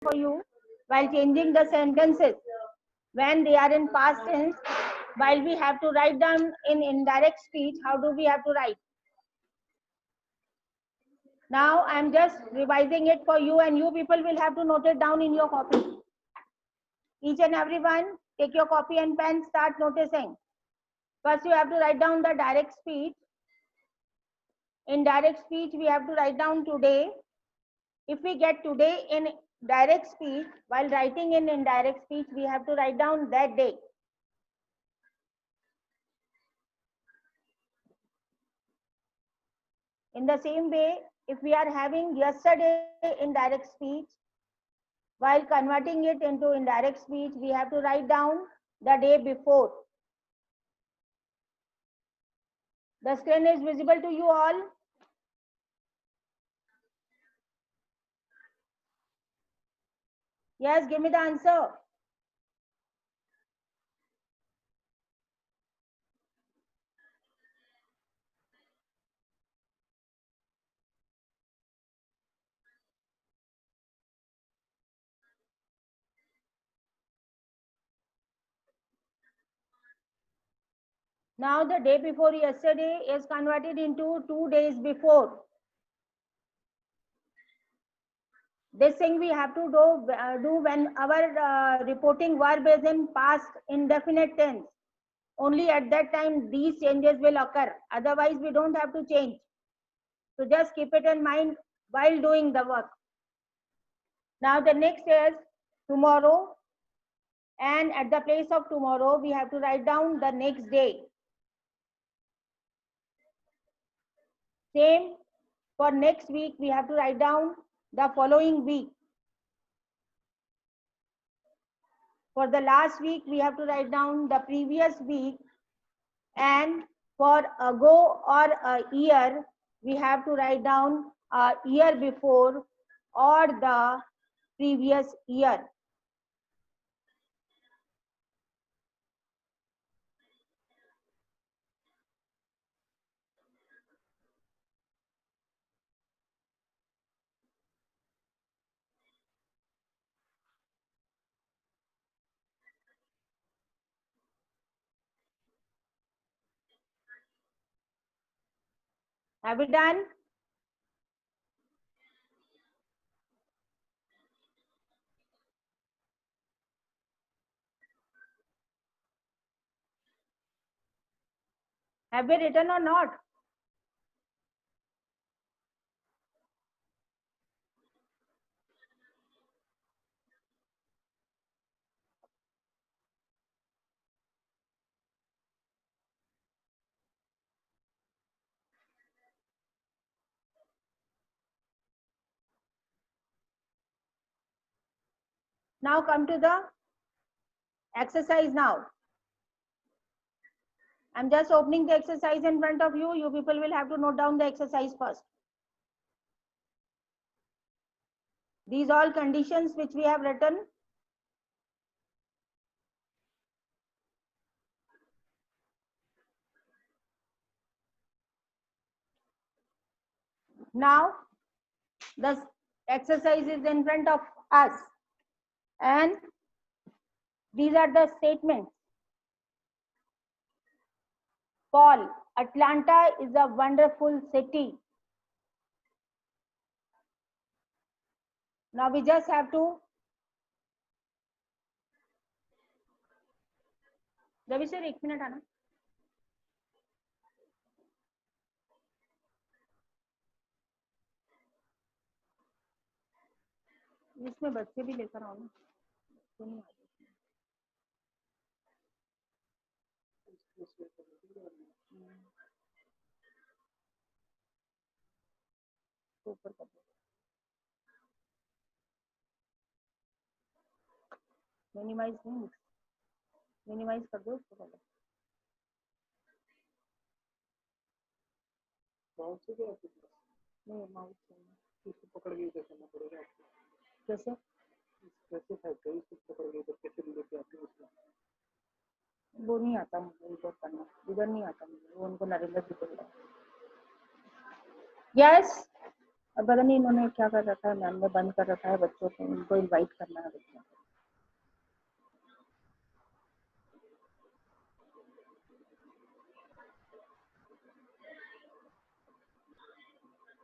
for you while changing the sentences when they are in past tense. While we have to write down in indirect speech, how do we have to write? Now I'm just revising it for you, and you people will have to note it down in your copy. Each and everyone, take your copy and pen, start noticing. First, you have to write down the direct speech. In direct speech, we have to write down today. If we get today in direct speech, while writing in indirect speech, we have to write down that day. In the same way, if we are having yesterday in direct speech, while converting it into indirect speech, we have to write down the day before. The screen is visible to you all. Yes, give me the answer. Now the day before yesterday is converted into 2 days before. This thing we have to do when our reporting verb is in past indefinite tense. Only at that time these changes will occur. Otherwise, we don't have to change. So just keep it in mind while doing the work. Now the next is tomorrow. And at the place of tomorrow, we have to write down the next day. Same for next week, we have to write down the following week. For the last week, we have to write down the previous week. And for ago or a year, we have to write down a year before or the previous year. Have we done? Have we written or not? Now come to the exercise now. I'm just opening the exercise in front of you. You people will have to note down the exercise first. These all conditions which we have written. Now the exercise is in front of us. And these are the statements. Paul, Atlanta is a wonderful city. Now we just have to. Ravi sir 1 minute आना. इसमें बच्चे भी लेकर आओ ना. ऊपर कर दो. मिनिमाइज नहीं, मिनिमाइज कर दो उसको पहले. माउस से क्या नहीं, माउस से इसको पकड़ के इधर करना पड़ेगा आपको. कैसे कैसे था इसको पकड़ के इधर कैसे लेके आते हैं उसको. वो नहीं आता मुझे इधर करना. इधर नहीं आता मुझे. वो उनको नरेंद्र जी बोल रहा है. यस अब पता नहीं इन्होंने क्या कर रखा है, मैम ने बंद कर रखा है बच्चों को, इनको इनवाइट करना है बच्चों को।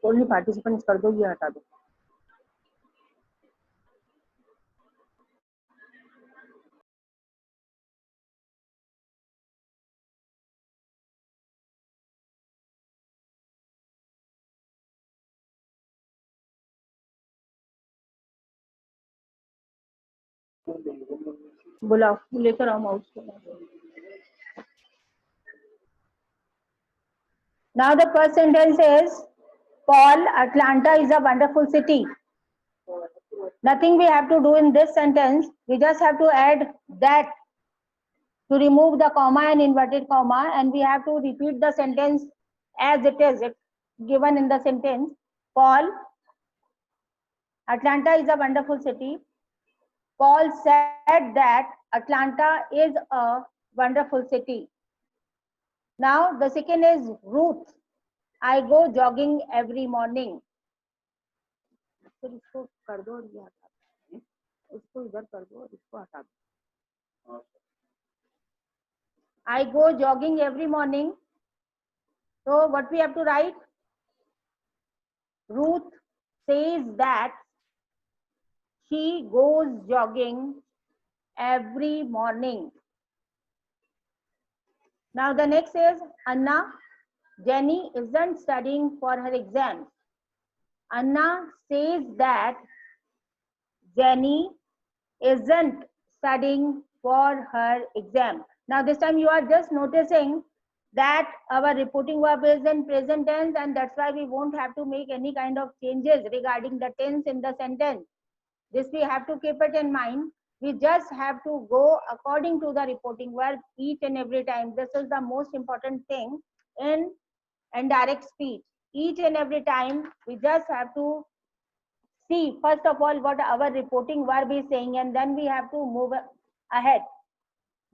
कोई नहीं, पार्टिसिपेंट्स कर दो, ये हटा दो। बुलाओ, लेकर आओ माउस को। Now the first sentence is, Paul, Atlanta is a wonderful city. Nothing we have to do in this sentence. We just have to add that to remove the comma and inverted comma, and we have to repeat the sentence as it is given in the sentence. Paul, Atlanta is a wonderful city. Paul said that Atlanta is a wonderful city. Now the second is Ruth. I go jogging every morning. फिर इसको कर दो और ये हटा दो, इसको इधर कर दो और इसको हटा दो। I go jogging every morning. So what we have to write? Ruth says that she goes jogging every morning. Now the next is Anna. Jenny isn't studying for her exams. Anna says that Jenny isn't studying for her exam. Now this time you are just noticing that our reporting verb is in present tense, and that's why we won't have to make any kind of changes regarding the tense in the sentence. This we have to keep it in mind. We just have to go according to the reporting verb each and every time. This is the most important thing in indirect speech. Each and every time we just have to see first of all what our reporting verb is saying, and then we have to move ahead.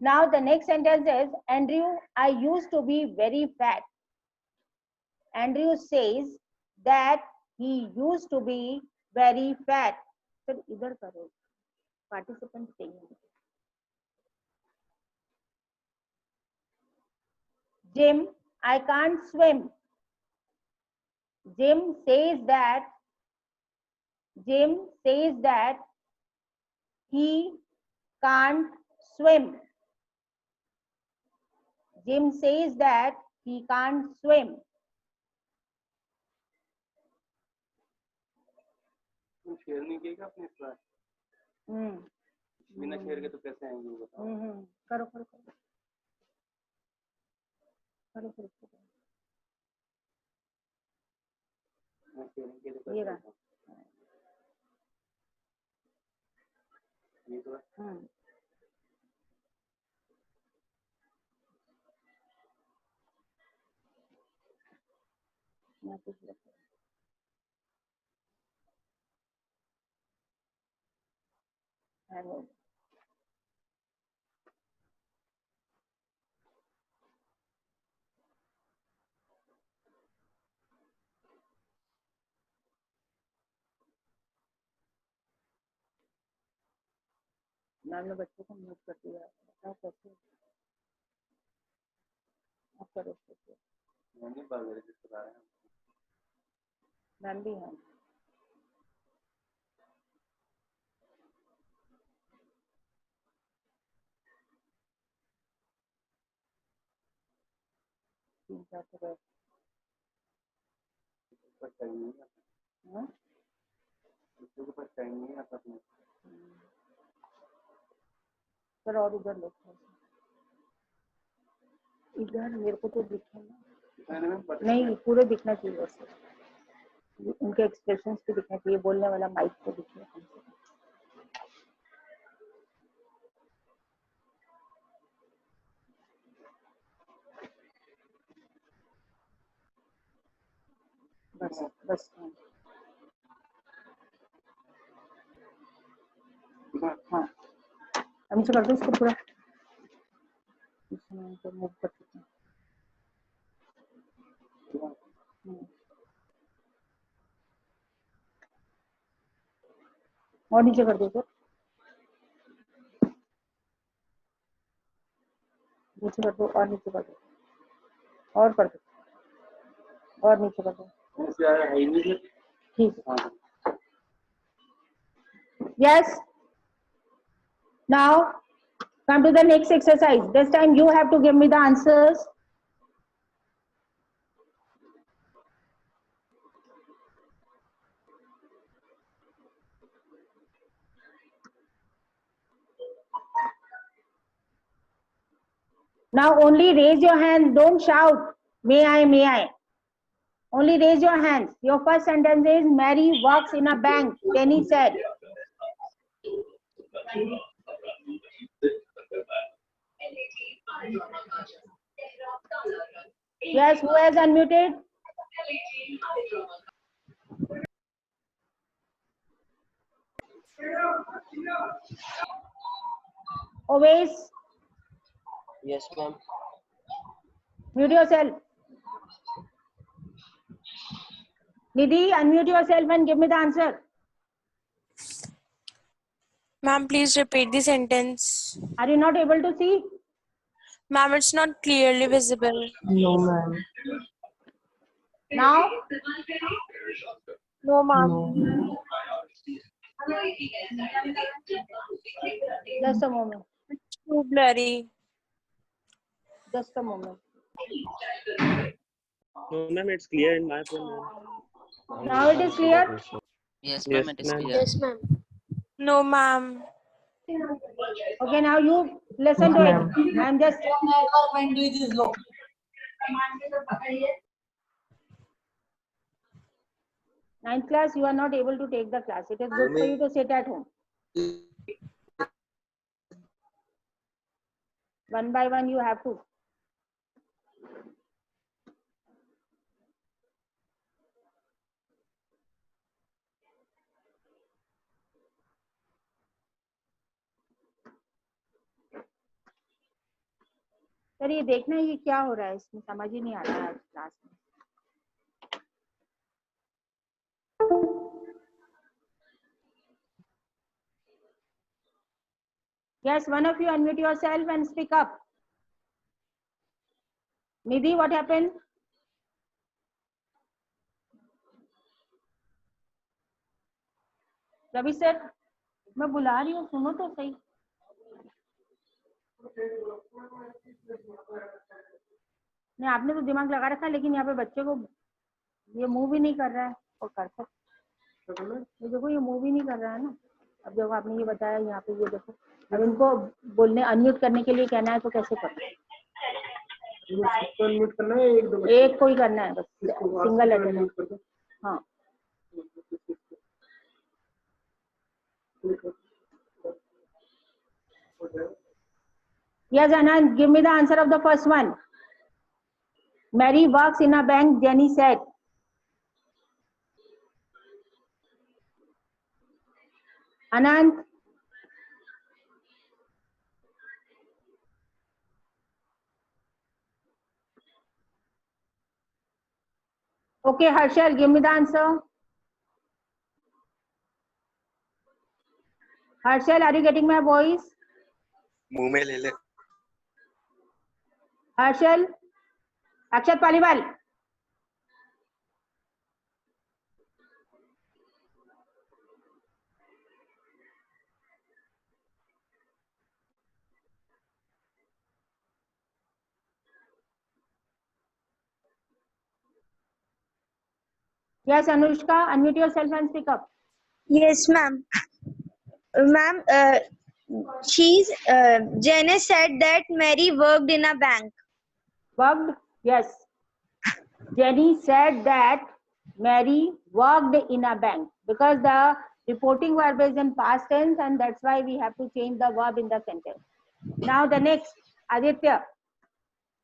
Now the next sentence is, Andrew, I used to be very fat. Andrew says that he used to be very fat. Sir, इधर करो, participant चाहिए. Jim, I can't swim. Jim says that he can't swim. Jim says that he can't swim. Share नहीं किएगा अपने इस बार? बिना share के तो कैसे आएंगे वो बताओ? करो करो करो करो करो करो। ये रहा। ये तो मैम ने बच्चों को म्यूट कर दिया, बताओ कैसे? आप करो। मैम भी हैं। सर और उधर लो, इधर मेरे को तो दिखे ना, नहीं पूरे दिखना चाहिए वैसे, उनके एक्सप्रेशंस भी दिखना चाहिए, बोलने वाला माइक को दिखे। बस बस हाँ, हम से कर दो इसको पूरा, मूव कर सकते हैं। और नीचे कर दो सर, नीचे कर दो और नीचे कर दो और कर दो और नीचे कर दो। ठीक है। Yes. Now come to the next exercise. This time you have to give me the answers. Now only raise your hand, don't shout, may I, may I. Only raise your hands. Your first sentence is, Mary works in a bank, Denny said. Yes, who has unmuted? Always Yes, ma'am. mute yourself. Nidhi, unmute yourself and give me the answer. Ma'am, please repeat the sentence. Are you not able to see? Ma'am, it's not clearly visible. No, ma'am. Now? No, ma'am. No. Just a moment. It's too blurry. Just a moment. No, ma'am, it's clear in my phone, ma'am. Now it is clear? Yes, Yes, ma'am, it is ma'am. clear. Yes, ma'am. No, ma'am. Okay, now you listen to it. I'm just. Ninth class, you are not able to take the class. It is good for you to sit at home. One by one, you have to. Sir ये देखना ये क्या हो रहा है, इसमें समझ ही नहीं आ रहा है आज क्लास में. Yes, one of you unmute yourself and speak up. Nidhi, what happened? Ravi sir, मैं बुला रही हूँ, सुनो तो सही. नहीं, आपने तो दिमाग लगा रखा है, लेकिन यहाँ पे बच्चे को ये मूव ही नहीं कर रहा है. और कर सकते, ये देखो ये मूव ही नहीं कर रहा है ना. अब जब आपने ये बताया यहाँ पे, ये देखो, अब इनको बोलने अनम्यूट करने के लिए कहना है तो कैसे करना है? करना है, एक को ही करना है बस, सिंगल अटेंडेंस. हाँ. Yes, Anand, give me the answer of the first one. Mary works in a bank, Jenny said. Anand. Okay, Harshal, give me the answer. Harshal, are you getting my voice? मुंह में ले ले. Harshal, Akshat Paliwal. Yes, Anushka, unmute yourself and speak up. Yes, ma'am. Ma'am, Janice said that Mary worked in a bank. Worked? Yes. Jenny said that Mary worked in a bank, because the reporting verb is in past tense, and that's why we have to change the verb in the sentence. Now the next, Aditya.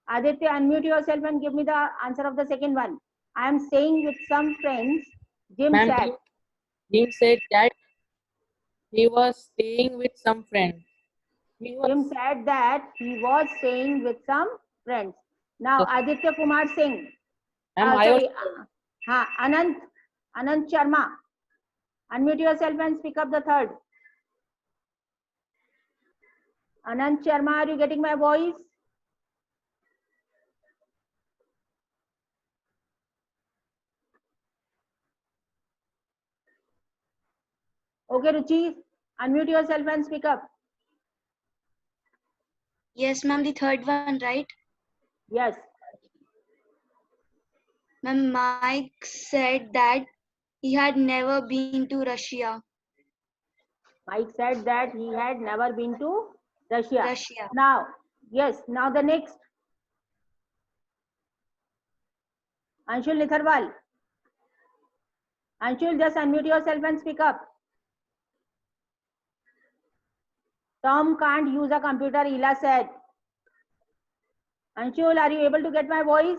Aditya, unmute yourself and give me the answer of the second one. I am staying with some friends. Jim said. Jim said that he was staying with some friends. Jim said that he was staying with some friends. Now Aditya Kumar Singh. Anand Sharma. Unmute yourself and speak up the third. Anand Sharma, are you getting my voice? Okay, Ruchi, unmute yourself and speak up. Yes, ma'am. The third one, right? Yes. Ma'am, Mike said that he had never been to Russia. Mike said that he had never been to Russia. Russia. Now, yes, now the next. Anshul Nitharwal. Anshul, just unmute yourself and speak up. Tom can't use a computer, Ela said. Anshul, are you able to get my voice?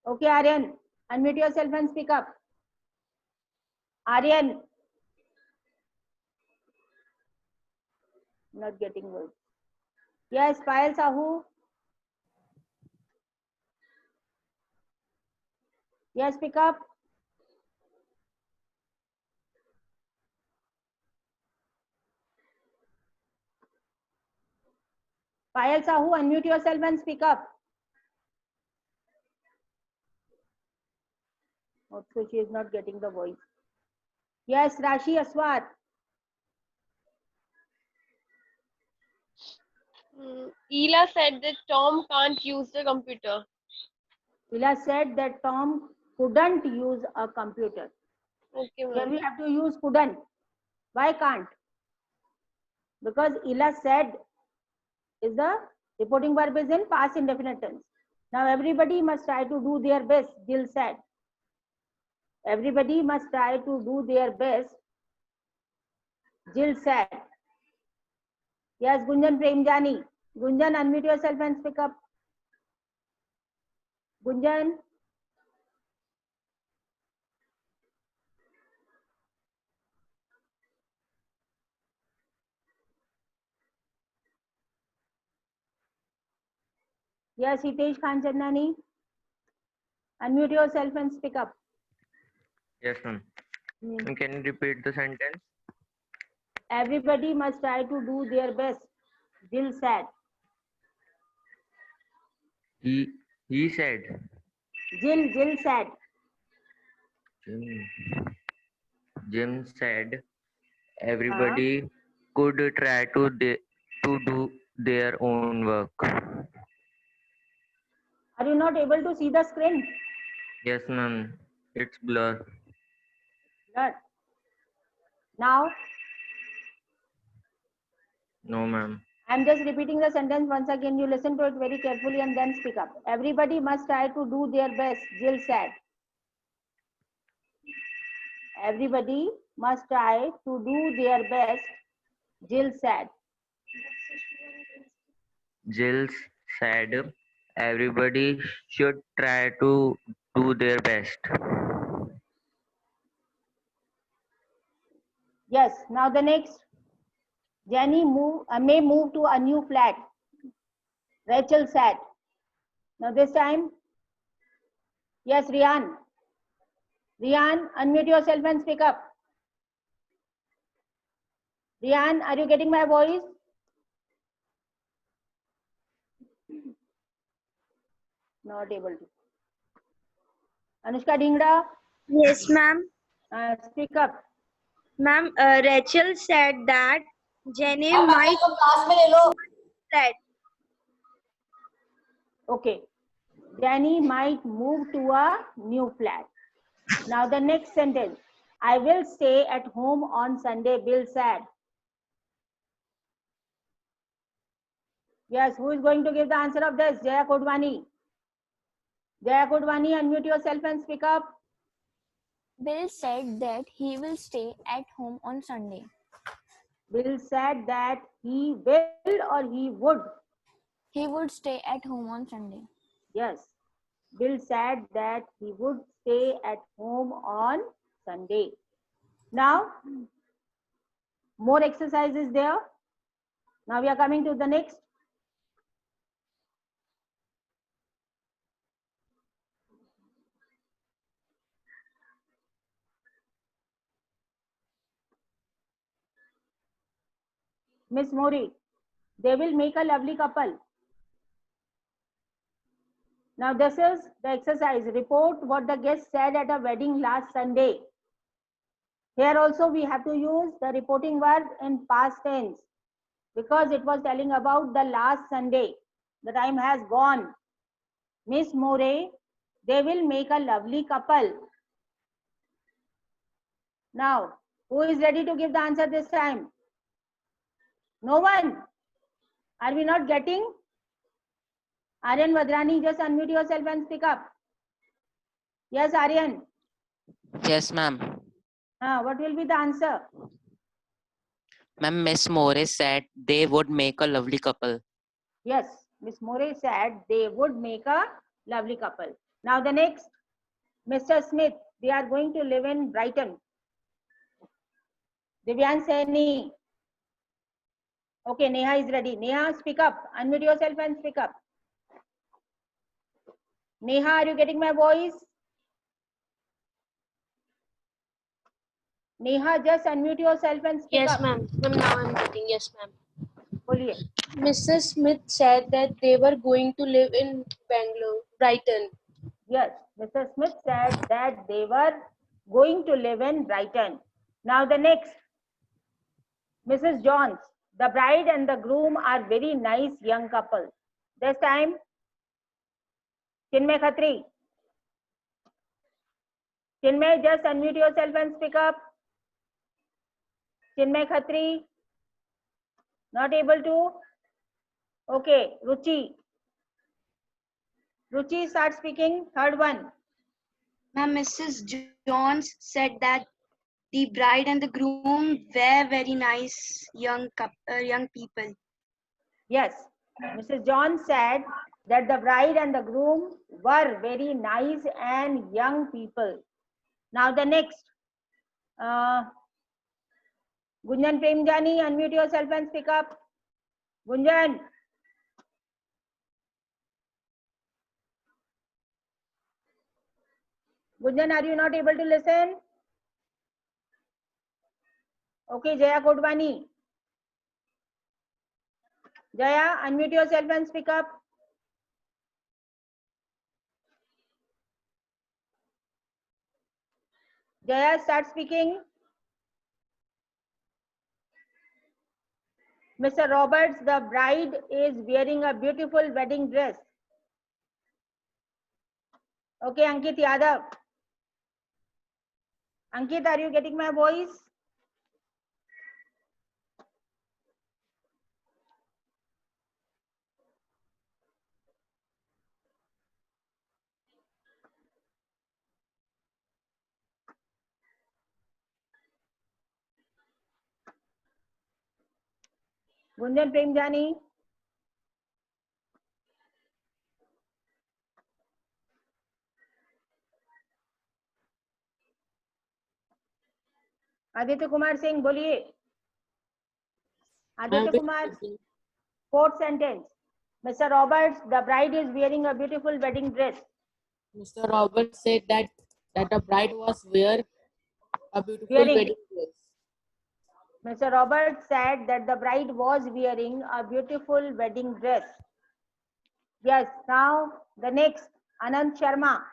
Okay, Aryan, unmute yourself and speak up. Aryan. Not getting voice. Yes, Payal Sahu. Yes, pick up. Payal Sahu, unmute yourself and speak up. Also, she is not getting the voice. Yes, Rashi Aswat. Ela said that Tom can't use the computer. Ela said that Tom couldn't use a computer. Okay, Here ma'am. we have to use couldn't. Why can't? Because Ela said is the reporting verb is in past indefinite tense. Now everybody must try to do their best, Jill said. Everybody must try to do their best, Jill said. Yes, Gunjan Premjani. Gunjan, unmute yourself and speak up. Gunjan. Yes, Hitesh Khan Chandani. Unmute yourself and speak up. Yes, ma'am. Can you repeat the sentence? Everybody must try to do their best, Jill said. He said. Jill said. Jim said everybody could try to do their own work. Are you not able to see the screen? Yes, ma'am. It's blur. Good. Now, No, ma'am. I'm just repeating the sentence once again. You listen to it very carefully and then speak up. Everybody must try to do their best, Jill said. Everybody must try to do their best, Jill said. Jill said everybody should try to do their best. Yes, now the next. Jenny may move to a new flat, Rachel said. Now this time, yes, Rian. Rian, unmute yourself and speak up. Rian, are you getting my voice? Not able to. Anushka Dhingra, Yes, ma'am. speak up. Ma'am, Rachel said that Jenny might flat. Okay. Jenny might move to a new flat. Now the next sentence. I will stay at home on Sunday, Bill said. Yes, who is going to give the answer of this? Jaya Kodwani. Jaya Kodwani, unmute yourself and speak up. Bill said that he will stay at home on Sunday. Bill said that he will or he would. He would stay at home on Sunday. Yes. Bill said that he would stay at home on Sunday. Now, more exercises there. Now we are coming to the next. Miss Mori, they will make a lovely couple. Now this is the exercise. Report what the guest said at a wedding last Sunday. Here also we have to use the reporting verb in past tense because it was telling about the last Sunday. The time has gone. Miss More, they will make a lovely couple. Now, who is ready to give the answer this time? No one? Are we not getting? Aryan Vadrani, just unmute yourself and speak up. Yes, Aryan. Yes, ma'am. What will be the answer? Ma'am, Miss More said they would make a lovely couple. Yes, Miss More said they would make a lovely couple. Now the next, Mr. Smith, they are going to live in Brighton. Divyan Saini. Okay, Neha is ready. Neha, speak up. Unmute yourself and speak up. Neha, are you getting my voice? Neha, just unmute yourself and speak Yes, up. ma'am. Ma'am, now I'm getting. Yes, ma'am. Boliye. Mrs. Smith said that they were going to live in Bangalore, Brighton. Yes, Mr. Smith said that they were going to live in Brighton. Now the next, Mrs. Jones, the bride and the groom are very nice young couple. This time, Chinmay Khatri. Chinmay, just unmute yourself and speak up. Chinmay Khatri, not able to? Okay, Ruchi. Ruchi, start speaking. Third one. Ma'am, Mrs. Jones said that the bride and the groom were very nice young people. Yes, Mrs. John said that the bride and the groom were very nice and young people. Now the next, Gunjan Premjani, unmute yourself and speak up. Gunjan. Gunjan, are you not able to listen? Okay, Jaya Kodwani. Jaya, unmute yourself and speak up. Jaya, start speaking. Mr. Roberts, the bride is wearing a beautiful wedding dress. Okay, Ankit Yadav. Ankit, are you getting my voice? Gunjan Premjani. Aditya Kumar Singh बोलिए. Aditya Kumar, fourth sentence. Mr. Roberts, the bride is wearing a beautiful wedding dress. Mr. Roberts said that the bride was wearing a beautiful Wearing. wedding dress. Mr. Roberts said that the bride was wearing a beautiful wedding dress. Yes, now the next, Anand Sharma.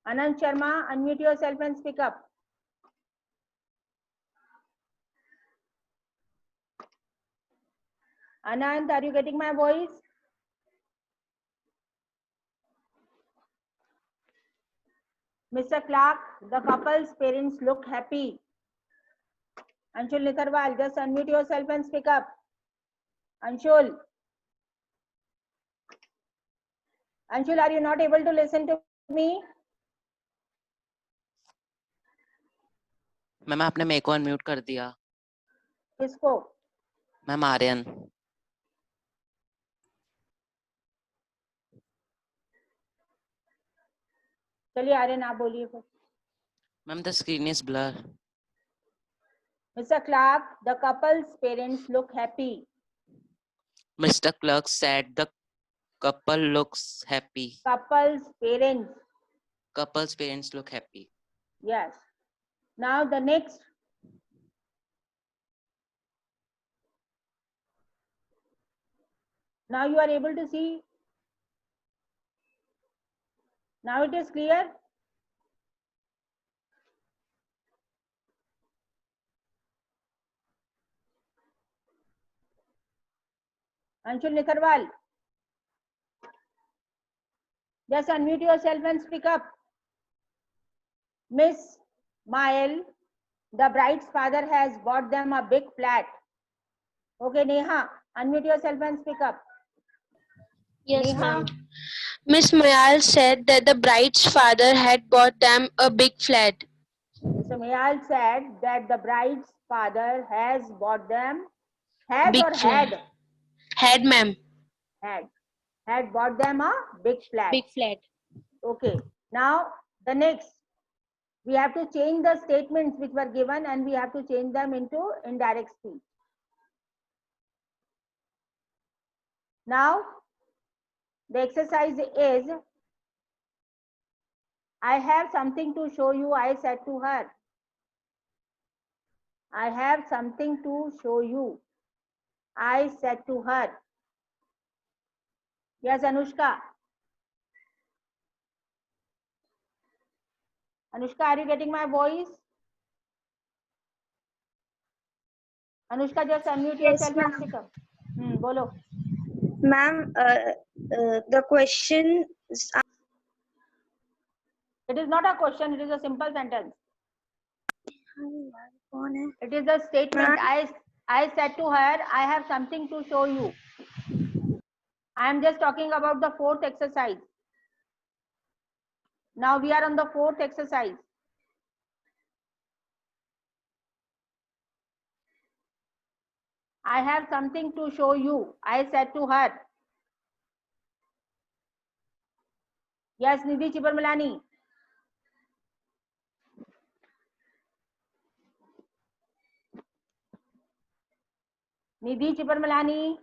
Anand Sharma, unmute yourself and speak up. Anand, are you getting my voice? Mr. Clark, the couple's parents look happy. Anshul Nitharwal, just unmute yourself and speak up. Anshul. Anshul, are you not able to listen to me? Ma'am आपने मेरे को unmute कर दिया. किसको? Ma'am Aryan. चलिए आर्यन आप बोलिए फिर. Ma'am, the screen is blur. Mr. Clark, the couple's parents look happy. Mr. Clark said the couple looks happy. Couple's parents. Couple's parents look happy. Yes. Now the next. Now you are able to see. Now it is clear. Anshul Nikharwal. Just unmute yourself and speak up. Miss Mael, the bride's father has bought them a big flat. Okay, Neha, unmute yourself and speak up. Yes, Neha, ma'am. Miss Mayal said that the bride's father had bought them a big flat. so Mayal said that the bride's father has bought them, has Big or flat. had? Had, ma'am. Had bought them a big flat. Big flat. Okay, now the next, we have to change the statements which were given and we have to change them into indirect speech. Now, the exercise is, I have something to show you, I said to her. I have something to show you, I said to her. Yes, Anushka. Anushka, are you getting my voice? Anushka, just unmute yourself and speak up. Bolo. Ma'am, the question It is not a question, it is a simple sentence. It is a statement. I said to her, I have something to show you. I am just talking about the fourth exercise. Now we are on the fourth exercise. I have something to show you, I said to her. Yes, Nidhi Chibarmalani. Nidhi Chibarmalani.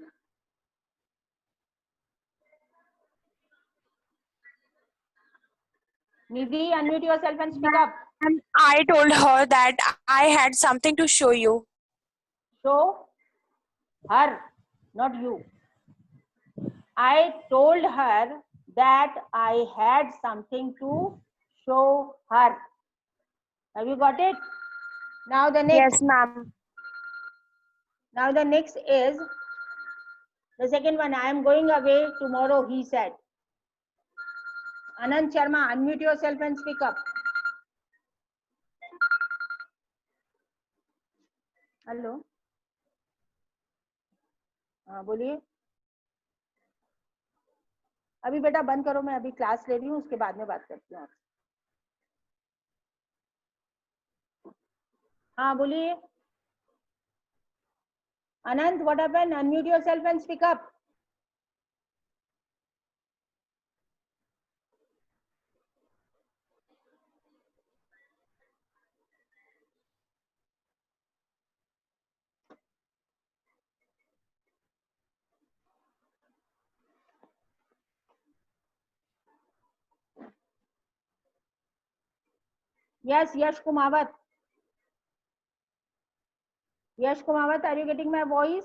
Nidhi, unmute yourself and speak up. And I told her that I had something to show you. Show her, not you. I told her that I had something to show her. Have you got it? Now the next. Yes, ma'am. Now the next is the second one. I am going away tomorrow, he said. Anand Sharma, unmute yourself and speak up. Hello हाँ बोलिए अभी बेटा बंद करो मैं अभी class ले रही हूँ उसके बाद में बात करती हूँ हाँ बोलिए Anand, what happened? Unmute yourself and speak up. Yes, Yash Kumawat. Yash Kumawat, are you getting my voice?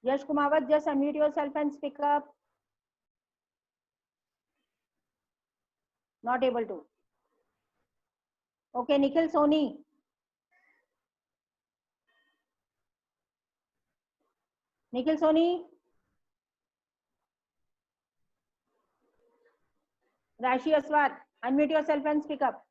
Yash Kumawat, just unmute yourself and speak up. Not able to. Okay, Nikhil Soni. Nikhil Soni. Rashi Aswar, unmute yourself and speak up.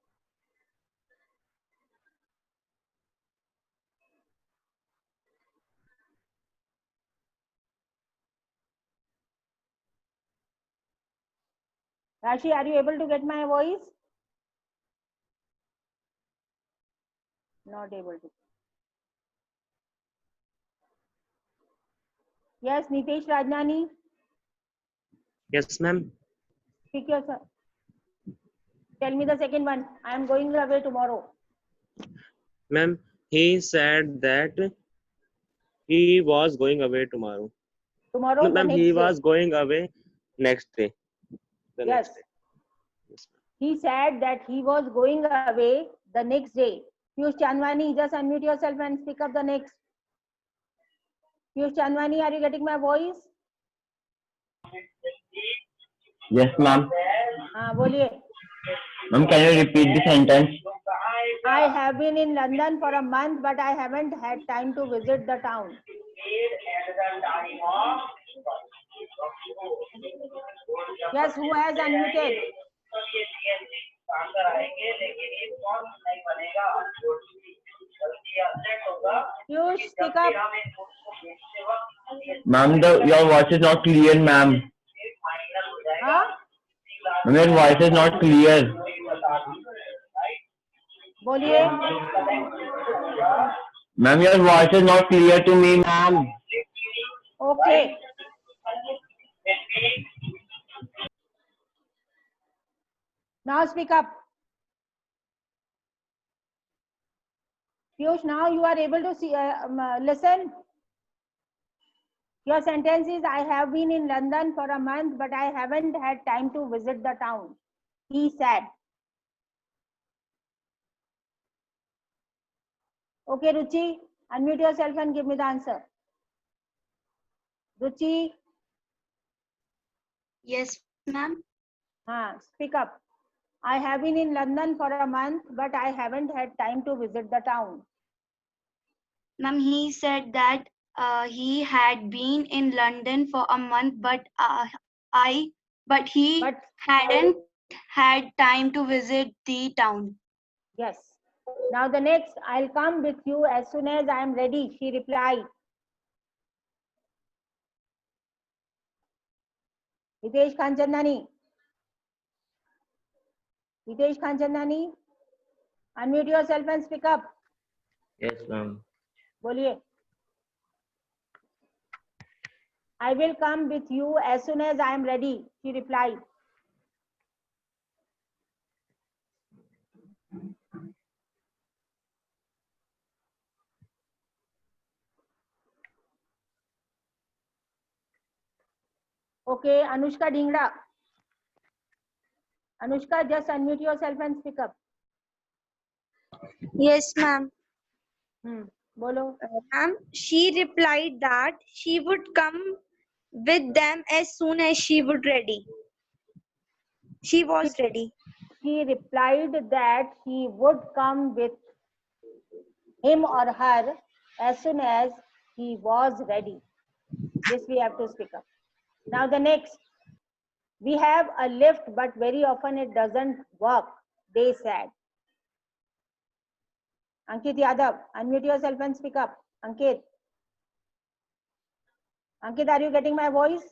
Rashi, are you able to get my voice? Not able to. Yes, Nitesh Rajnani. Yes, ma'am. Speak yourself. Tell me the second one. I am going away tomorrow. Ma'am, he said that he was going away tomorrow. Tomorrow, No, the ma'am, next he day. was going away next day. The Yes. next day. Yes, ma'am. He said that he was going away the next day. Piyush Chandwani, just unmute yourself and speak up the next. Piyush Chandwani, are you getting my voice? Yes, ma'am. हाँ बोलिए. Ma'am, can you repeat the sentence? I have been in London for a month, but I haven't had time to visit the town. Yes, who has unmuted? Piyush, speak up. Ma'am, your voice is not clear, ma'am. Huh? Ma'am, your voice is not clear. बोलिए. Ma'am, your voice is not clear to me, ma'am. Okay. Now speak up. Piyush, now you are able to see, listen. Your sentence is, I have been in London for a month, but I haven't had time to visit the town. He said. Okay, Ruchi, unmute yourself and give me the answer. Ruchi, Yes, ma'am. speak up. I have been in London for a month, but I haven't had time to visit the town. Ma'am, he said that he had been in London for a month, but he But hadn't had time to visit the town. yes. Now the next, I'll come with you as soon as I am ready, she replied. Hitesh Kanchandani. Hitesh Kanchandani, unmute yourself and speak up. Yes, ma'am. बोलिए. I will come with you as soon as I am ready, she replied. Okay, Anushka Dhingra. Anushka, just unmute yourself and speak up. Yes, ma'am. Bolo. Ma'am, she replied that she would come with them as soon as she would ready. She was ready. She replied that he would come with him or her as soon as he was ready. This we have to speak up. Now the next. We have a lift, but very often it doesn't work, they said. Ankit Yadav, unmute yourself and speak up. Ankit. Ankit, are you getting my voice?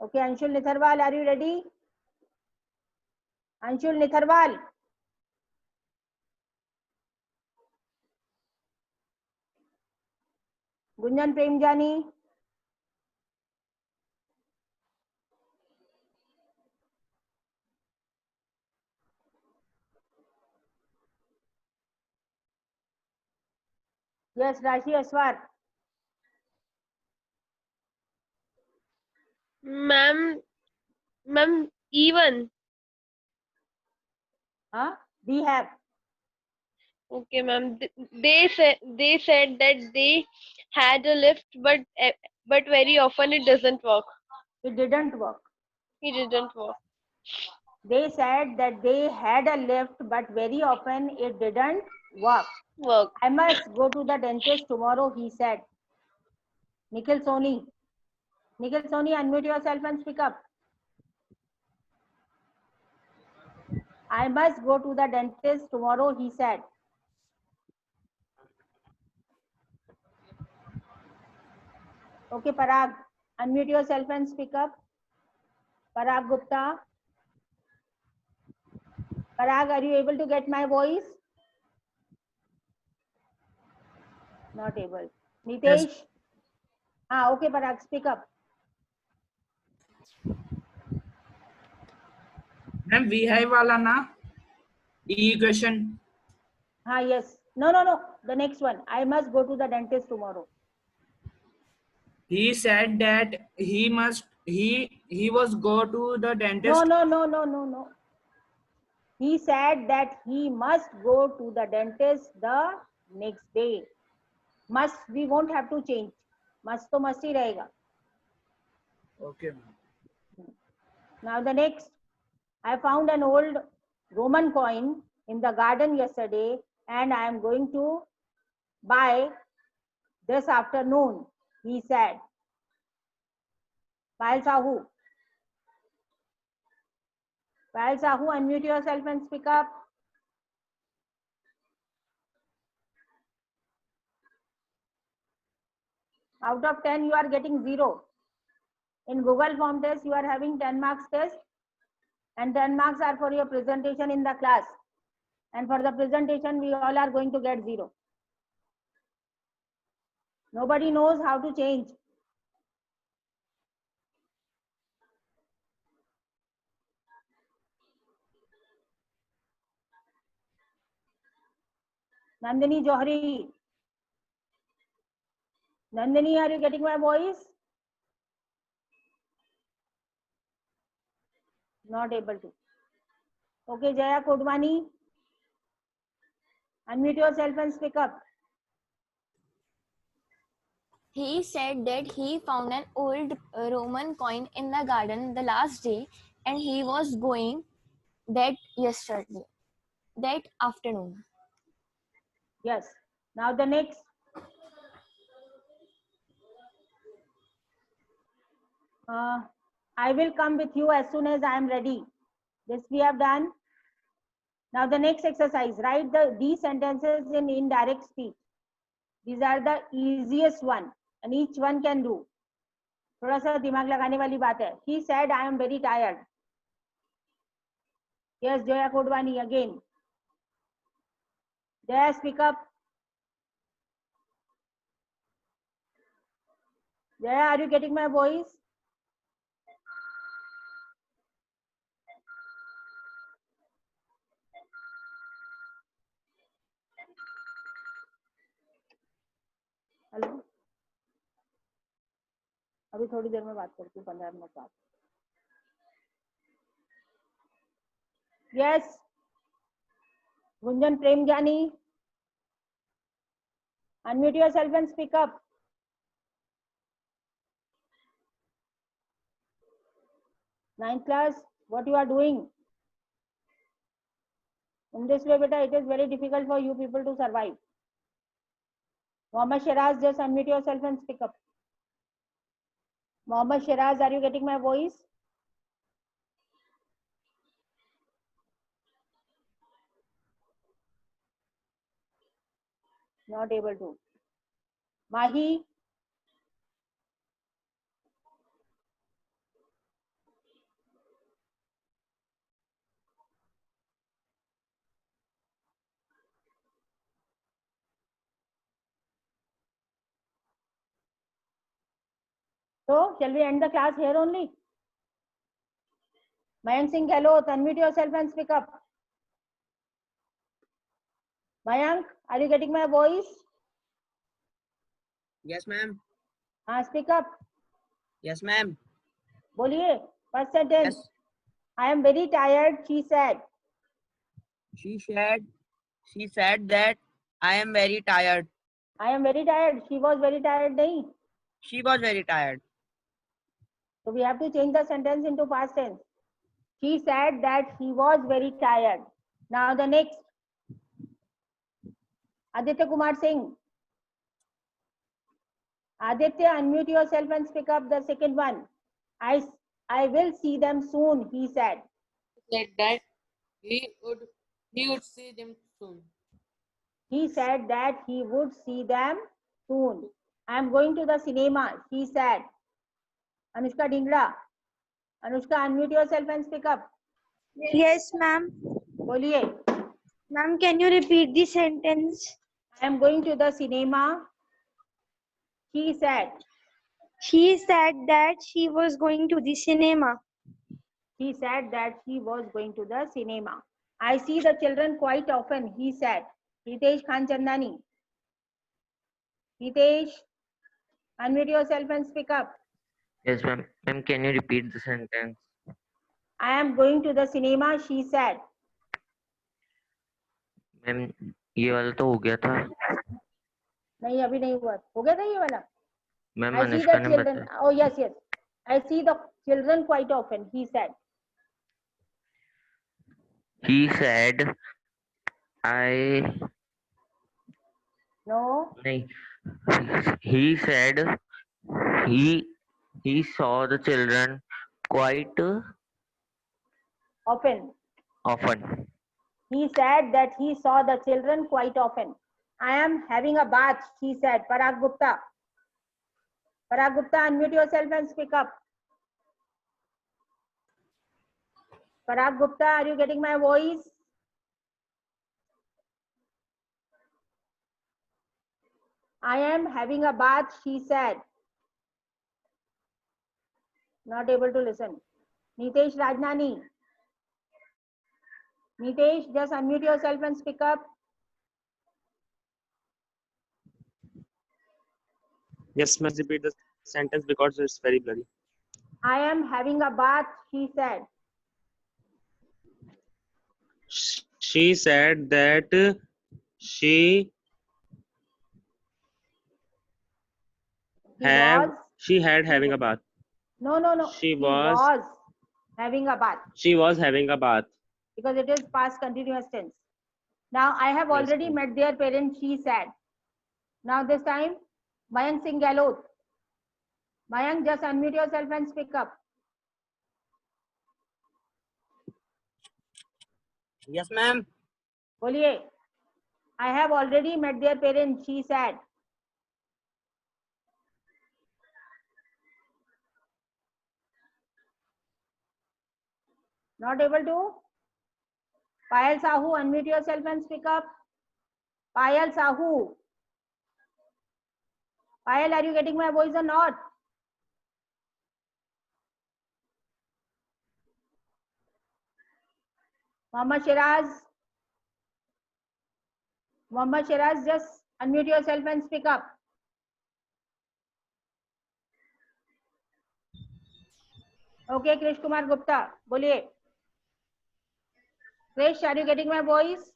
Okay, Anshul Nitharwal, are you ready? Anshul Nitharwal. Gunjan Premjani. Yes, Rashi Aswar. Ma'am, even. Huh? We have. Okay, ma'am. They said that they had a lift, but very often it doesn't work. It didn't work. It didn't work. They said that they had a lift, but very often it didn't work. I must go to the dentist tomorrow, he said. Nikhil Soni. Nikhil Soni, unmute yourself and speak up. I must go to the dentist tomorrow, he said. Okay, Parag, unmute yourself and speak up. Parag Gupta. Parag, are you able to get my voice? Not able. Nitesh? Yes. Okay, Parag, speak up. Ma'am वी है वाला ना ई question. Yes. No. The next one. I must go to the dentist tomorrow. He said that he was go to the dentist. No. He said that he must go to the dentist the next day. Must, we won't have to change. Must to must ही रहेगा. Okay, ma'am. Now the next, I found an old Roman coin in the garden yesterday, and I am going to buy this afternoon, he said. Payal Sahu. Payal Sahu, unmute yourself and speak up. Out of 10, you are getting 0. In Google Form test, you are having 10 marks test, and 10 marks are for your presentation in the class. And for the presentation, we all are going to get 0. Nobody knows how to change. Nandini Johri. Nandini, are you getting my voice? Not able to. Okay, Jaya Kodwani. Unmute yourself and speak up. He said that he found an old Roman coin in the garden the last day, and he was going that afternoon. Yes. Now the next. I will come with you as soon as I am ready. This we have done. Now the next exercise, write these sentences in indirect speech. These are the easiest one, and each one can do. थोड़ा सा दिमाग लगाने वाली बात है. He said, I am very tired. Yes, Jaya Kodwani again. Jaya, speak up. Jaya, are you getting my voice? Hello, अभी थोड़ी देर में बात करती हूँ, 15 मिनट बाद. Yes, Gunjan Prem Jani, unmute yourself and speak up. Ninth class, what you are doing? In this way, beta, it is very difficult for you people to survive. Mohammad Shiraz, just unmute yourself and speak up. Mohammad Shiraz, are you getting my voice? Not able to. Mahi. So, shall we end the class here only? Mayank Singh Gehlot, unmute yourself and speak up. Mayank, are you getting my voice? Yes, ma'am. Speak up. Yes, ma'am. Boliye, first sentence. Yes. I am very tired, she said. She said that I am very tired. I am very tired. She was very tired, nahi? She was very tired. So we have to change the sentence into past tense. She said that he was very tired. Now the next. Aditya Kumar Singh. Aditya, unmute yourself and speak up the second one. I will see them soon, he said. He said that he would see them soon. He said that he would see them soon. I am going to the cinema, she said. Anushka Dhingra. Anushka, unmute yourself and speak up. Yes, ma'am. Boliye. Ma'am, can you repeat the sentence? I am going to the cinema, she said. She said that she was going to the cinema. He said that he was going to the cinema. I see the children quite often, he said. Hitesh Khanchandani. Hitesh, unmute yourself and speak up. Yes, ma'am. Ma'am, can you repeat the sentence? I am going to the cinema, she said. Ma'am ये वाला तो हो गया था नहीं अभी नहीं हुआ हो गया था ये वाला ma'am I see Anushka the ने children बताया oh yes I see the children quite often he said I no नहीं he said he saw the children quite often often. he said that he saw the children quite often. I am having a bath, she said. Parag Gupta, unmute yourself and speak up. Parag Gupta, are you getting my voice? I am having a bath, she said. Not able to listen. Nitesh Rajnani. Nitesh, just unmute yourself and speak up. Yes, ma'am. Repeat the sentence because it's very blurry. I am having a bath, she said. She said that she had having a bath. No. She was having a bath. She was having a bath. Because it is past continuous tense. Now I have already met their parents, she said. Now this time, Mayank Singh Gehlot. Mayank, just unmute yourself and speak up. Yes, ma'am. Boliye. I have already met their parents, she said. Not able to? Payal Sahu, unmute yourself and speak up. Payal Sahu. Payal, are you getting my voice or not? Muhammad Shiraz, just unmute yourself and speak up. Okay, Krish Kumar Gupta, boliye. Krish, are you getting my voice?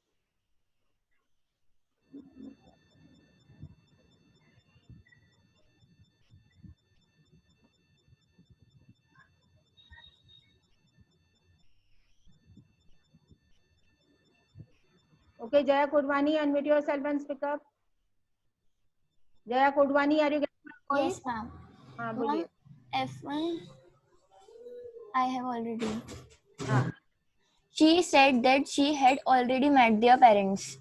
Okay, Jaya Kodwani, unmute yourself and speak up. Jaya Kodwani, are you getting my voice? Yes, ma'am. Boliye. F1, I have already. She said that she had already met their parents.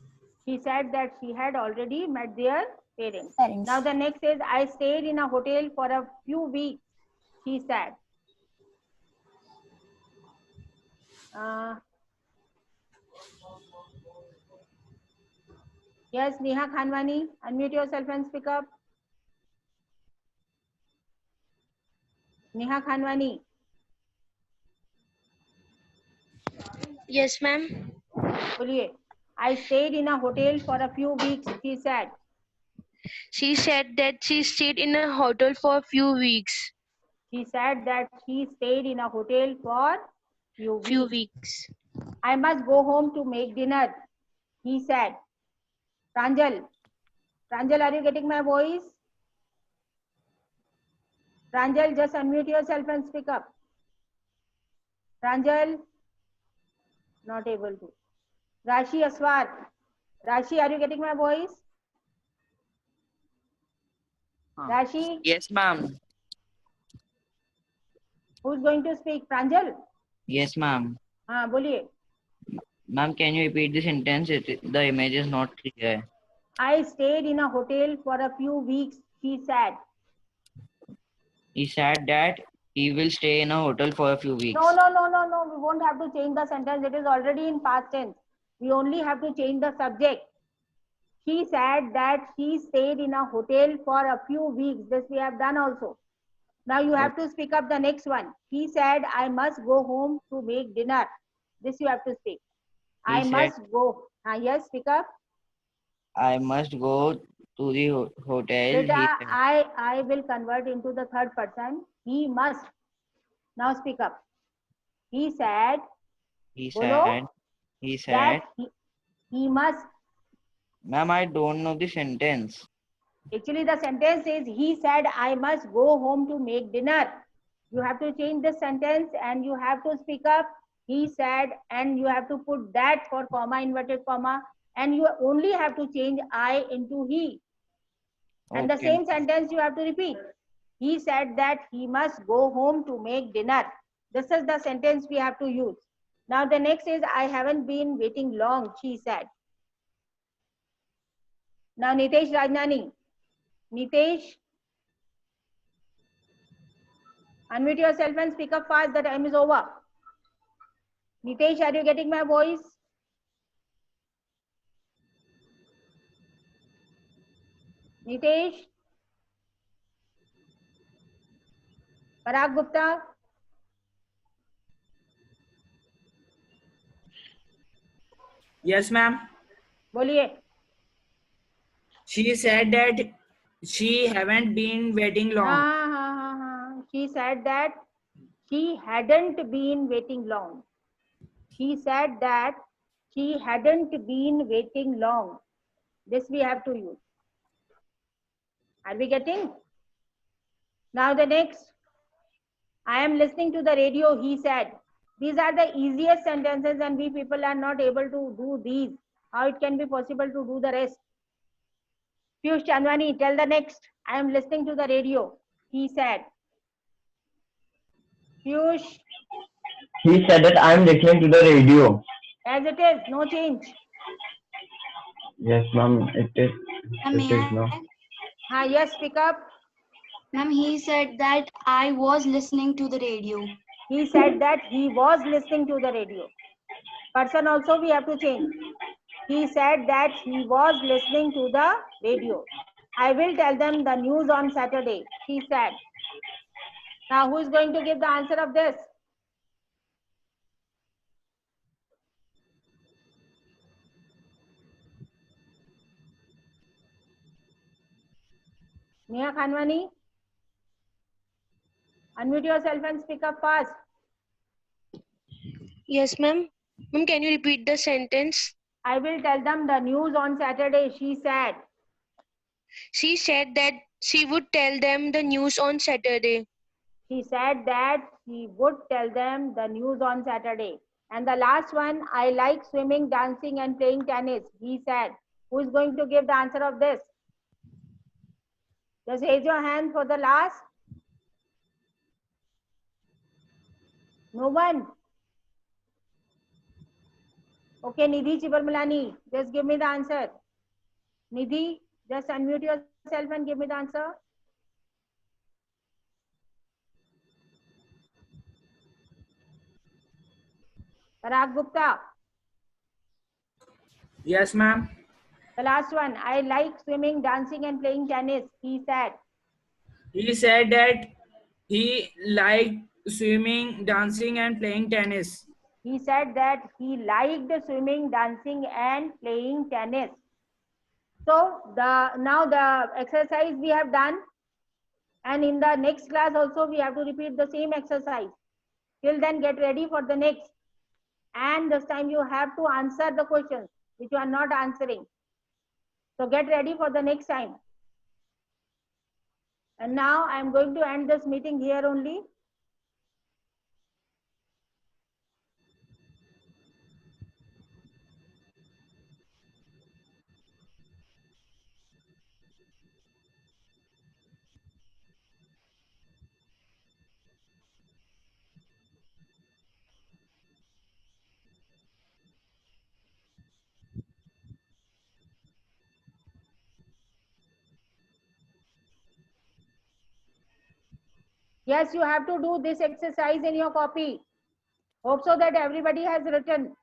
She said that she had already met their parents. Now the next is, I stayed in a hotel for a few weeks, she said. Yes, Neha Khanwani, unmute yourself and speak up. Neha Khanwani. Yes, ma'am. Boliye. I stayed in a hotel for a few weeks, she said. She said that she stayed in a hotel for a few weeks. She said that she stayed in a hotel for few weeks. I must go home to make dinner, he said. Pranjal, are you getting my voice? Pranjal, just unmute yourself and speak up. Pranjal, not able to. Rashi Aswar. Rashi, are you getting my voice? Rashi? Yes, ma'am. Who's going to speak? Pranjal? Yes, ma'am. Boliye. Ma'am, can you repeat the sentence? The image is not clear. I stayed in a hotel for a few weeks, he said. He said that he will stay in a hotel for a few weeks. No. We won't have to change the sentence. It is already in past tense. We only have to change the subject. She said that she stayed in a hotel for a few weeks. This we have done also. Now you have to speak up the next one. He said, I must go home to make dinner. This you have to speak. I said- must go. Yes, speak up. I must go to the hotel. He Beta, said. I will convert into the third person. He must. Now speak up. He said, He Bolo, said. He said. that he must. Ma'am, I don't know the sentence. Actually, the sentence is, he said, I must go home to make dinner. You have to change the sentence and you have to speak up. He said, and you have to put that for comma, inverted comma, and you only have to change I into he. And the Okay. same sentence you have to repeat. He said that he must go home to make dinner. This is the sentence we have to use. Now the next is, I haven't been waiting long, she said. Now Nitesh Rajnani. Nitesh, unmute yourself and speak up fast. The time is over. Nitesh, are you getting my voice? Nitesh? Parag Gupta? Yes, ma'am. बोलिए. She said that she haven't been waiting long. She said that she hadn't been waiting long. She said that she hadn't been waiting long. This we have to use. Are we getting? Now the next. I am listening to the radio, he said. These are the easiest sentences and we people are not able to do these. How it can be possible to do the rest? Piyush Chandwani, tell the next. I am listening to the radio, he said. Piyush. He said that I am listening to the radio. As it is, no change. Yes, ma'am, it is. It is now. Yes, speak up. Ma'am, he said that I was listening to the radio. He said that he was listening to the radio. Person also we have to change. He said that he was listening to the radio. I will tell them the news on Saturday, she said. Now who is going to give the answer of this? Neha Khanwani? Unmute yourself and speak up fast. Yes, ma'am. Ma'am, can you repeat the sentence? I will tell them the news on Saturday, she said. She said that she would tell them the news on Saturday. She said that she would tell them the news on Saturday. And the last one, I like swimming, dancing and playing tennis, he said. Who is going to give the answer of this? Just raise your hand for the last. No one. Okay, Nidhi Chibarmalani, just give me the answer. Nidhi, just unmute yourself and give me the answer. Parag Gupta. Yes, ma'am. The last one, I like swimming, dancing and playing tennis, he said. He said that he liked swimming, dancing, and playing tennis. He said that he liked swimming, dancing and playing tennis. So now the exercise we have done, and in the next class also we have to repeat the same exercise. Till then get ready for the next. And this time you have to answer the questions which you are not answering. So get ready for the next time. And now I am going to end this meeting here only. Yes, you have to do this exercise in your copy. Hope so that everybody has written.